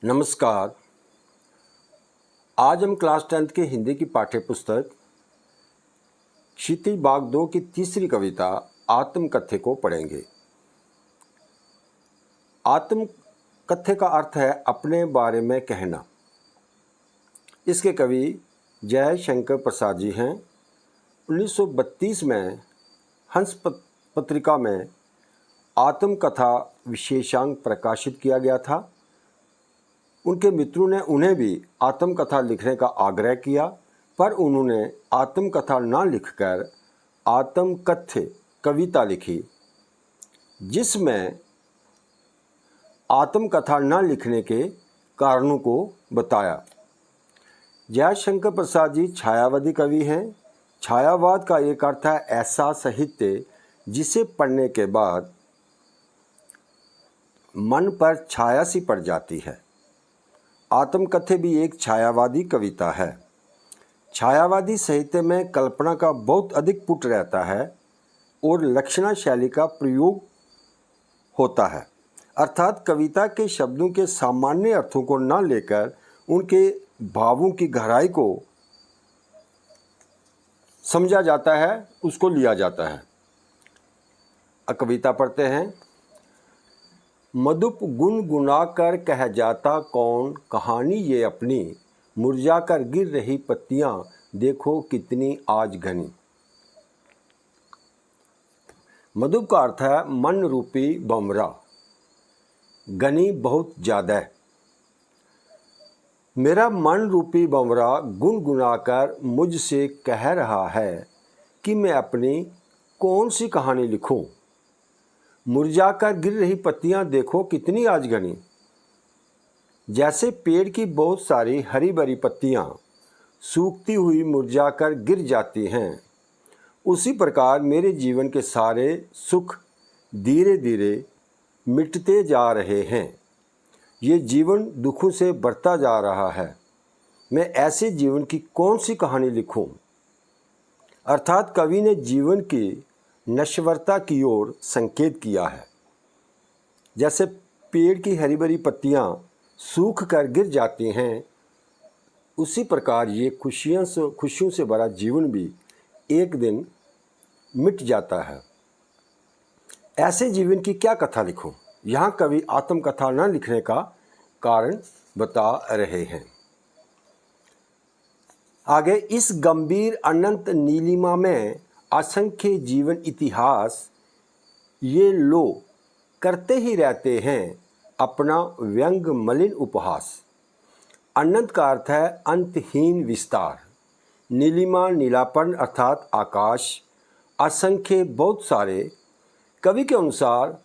नमस्कार। आज हम क्लास 10th के हिंदी की पाठ्य पुस्तक क्षितिज भाग 2 की तीसरी कविता आत्मकथ्य को पढ़ेंगे। आत्मकथ्य का अर्थ है अपने बारे में कहना। इसके कवि जयशंकर प्रसाद जी हैं। 1932 में हंस पत्रिका में आत्मकथा विशेषांक प्रकाशित किया गया था। उनके मित्रों ने उन्हें भी आत्मकथा लिखने का आग्रह किया, पर उन्होंने आत्मकथा न लिखकर आत्मकथ्य कविता लिखी, जिसमें आत्मकथा न लिखने के कारणों को बताया। जयशंकर प्रसाद जी छायावादी कवि हैं। छायावाद का एक अर्थ है ऐसा साहित्य जिसे पढ़ने के बाद मन पर छाया सी पड़ जाती है। आत्मकथ्य भी एक छायावादी कविता है। छायावादी साहित्य में कल्पना का बहुत अधिक पुट रहता है और लक्षणा शैली का प्रयोग होता है, अर्थात कविता के शब्दों के सामान्य अर्थों को न लेकर उनके भावों की गहराई को समझा जाता है, उसको लिया जाता है। कविता पढ़ते हैं। मधुप गुनगुना कर कह जाता कौन कहानी ये अपनी, मुरझा कर गिर रही पत्तियां देखो कितनी आज घनी। मधुप का अर्थ है मन रूपी भंवरा, घनी बहुत ज्यादा है। मेरा मन रूपी भंवरा गुनगुना कर मुझसे कह रहा है कि मैं अपनी कौन सी कहानी लिखूं। मुरझाकर गिर रही पत्तियां देखो कितनी आज घनी। जैसे पेड़ की बहुत सारी हरी भरी पत्तियां सूखती हुई मुरझाकर गिर जाती हैं, उसी प्रकार मेरे जीवन के सारे सुख धीरे धीरे मिटते जा रहे हैं। ये जीवन दुखों से बढ़ता जा रहा है। मैं ऐसे जीवन की कौन सी कहानी लिखूं। अर्थात कवि ने जीवन की नश्वरता की ओर संकेत किया है। जैसे पेड़ की हरी भरी पत्तियां सूख कर गिर जाती हैं, उसी प्रकार ये खुशियों से भरा जीवन भी एक दिन मिट जाता है। ऐसे जीवन की क्या कथा लिखूं। यहाँ कवि आत्मकथा न लिखने का कारण बता रहे हैं। आगे, इस गंभीर अनंत नीलिमा में असंख्य जीवन इतिहास ये लोग करते ही रहते हैं अपना व्यंग मलिन उपहास। अनंत का अर्थ है अंतहीन विस्तार। नीलिमा नीलापन अर्थात आकाश। असंख्य बहुत सारे। कवि के अनुसार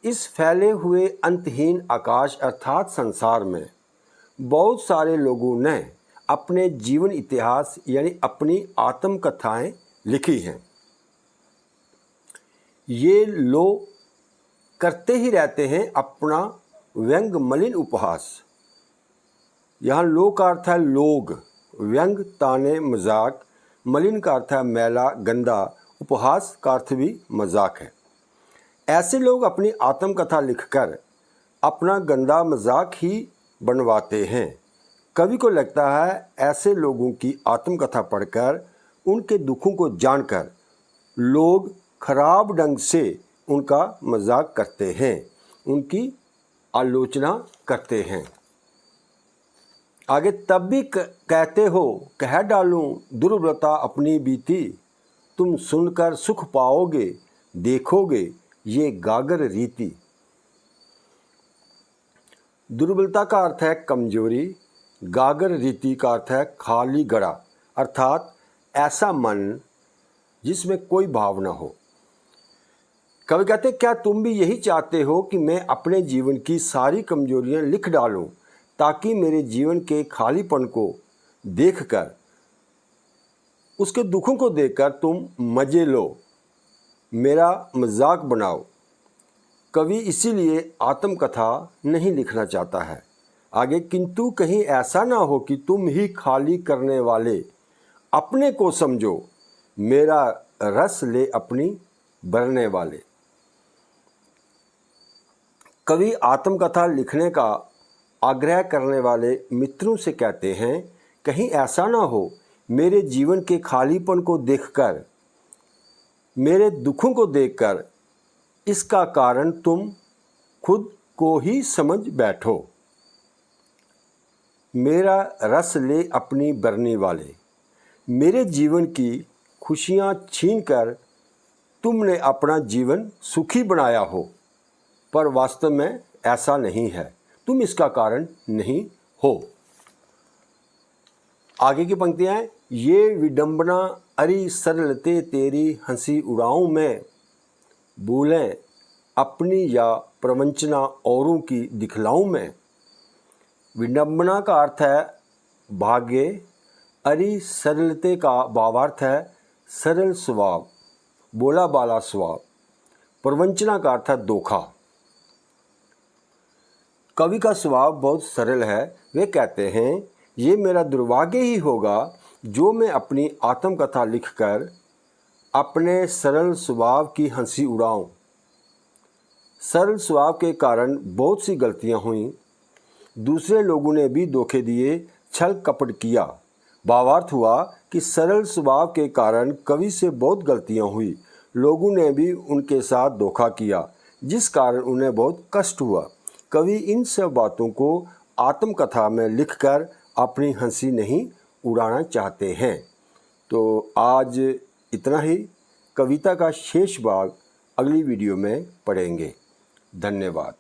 इस फैले हुए अंतहीन आकाश अर्थात संसार में बहुत सारे लोगों ने अपने जीवन इतिहास यानी अपनी आत्मकथाएं लिखी हैं। ये लोग करते ही रहते हैं अपना व्यंग मलिन उपहास। यहाँ लोग का अर्थ है लोग, व्यंग ताने मजाक, मलिन का अर्थ है मैला गंदा, उपहास का अर्थ भी मजाक है। ऐसे लोग अपनी आत्मकथा लिखकर अपना गंदा मजाक ही बनवाते हैं। कवि को लगता है ऐसे लोगों की आत्मकथा पढ़कर उनके दुखों को जानकर लोग खराब ढंग से उनका मजाक करते हैं, उनकी आलोचना करते हैं। आगे, तब भी कहते हो कह डालूं दुर्बलता अपनी बीती, तुम सुनकर सुख पाओगे देखोगे ये गागर रीति। दुर्बलता का अर्थ है कमजोरी। गागर रीति का अर्थ है खाली गड़ा, अर्थात ऐसा मन जिसमें कोई भाव न हो। कवि कहते क्या तुम भी यही चाहते हो कि मैं अपने जीवन की सारी कमजोरियां लिख डालूं, ताकि मेरे जीवन के खालीपन को देखकर, उसके दुखों को देखकर तुम मजे लो, मेरा मजाक बनाओ। कवि इसीलिए आत्मकथा नहीं लिखना चाहता है। आगे, किंतु कहीं ऐसा ना हो कि तुम ही खाली करने वाले अपने को समझो, मेरा रस ले अपनी भरने वाले। कवि आत्मकथा लिखने का आग्रह करने वाले मित्रों से कहते हैं, कहीं ऐसा ना हो मेरे जीवन के खालीपन को देखकर, मेरे दुखों को देखकर इसका कारण तुम खुद को ही समझ बैठो। मेरा रस ले अपनी बरनी वाले, मेरे जीवन की खुशियाँ छीनकर तुमने अपना जीवन सुखी बनाया हो, पर वास्तव में ऐसा नहीं है, तुम इसका कारण नहीं हो। आगे की पंक्तियाँ हैं, ये विडंबना अरि सरलते तेरी हंसी उड़ाऊं मैं, भूलें अपनी या प्रवंचना औरों की दिखलाऊं मैं। विडंबना का अर्थ है भाग्य, अरि सरलते का भावार्थ है सरल स्वभाव, बोला बाला स्वभाव। प्रवंचना का अर्थ है धोखा। कवि का स्वभाव बहुत सरल है। वे कहते हैं, ये मेरा दुर्भाग्य ही होगा जो मैं अपनी आत्मकथा लिखकर अपने सरल स्वभाव की हंसी उड़ाऊं। सरल स्वभाव के कारण बहुत सी गलतियां हुईं, दूसरे लोगों ने भी धोखे दिए, छल कपट किया। भावार्थ हुआ कि सरल स्वभाव के कारण कवि से बहुत गलतियां हुई, लोगों ने भी उनके साथ धोखा किया, जिस कारण उन्हें बहुत कष्ट हुआ। कवि इन सब बातों को आत्मकथा में लिखकर अपनी हंसी नहीं उड़ाना चाहते हैं। तो आज इतना ही। कविता का शेष भाग अगली वीडियो में पढ़ेंगे। धन्यवाद।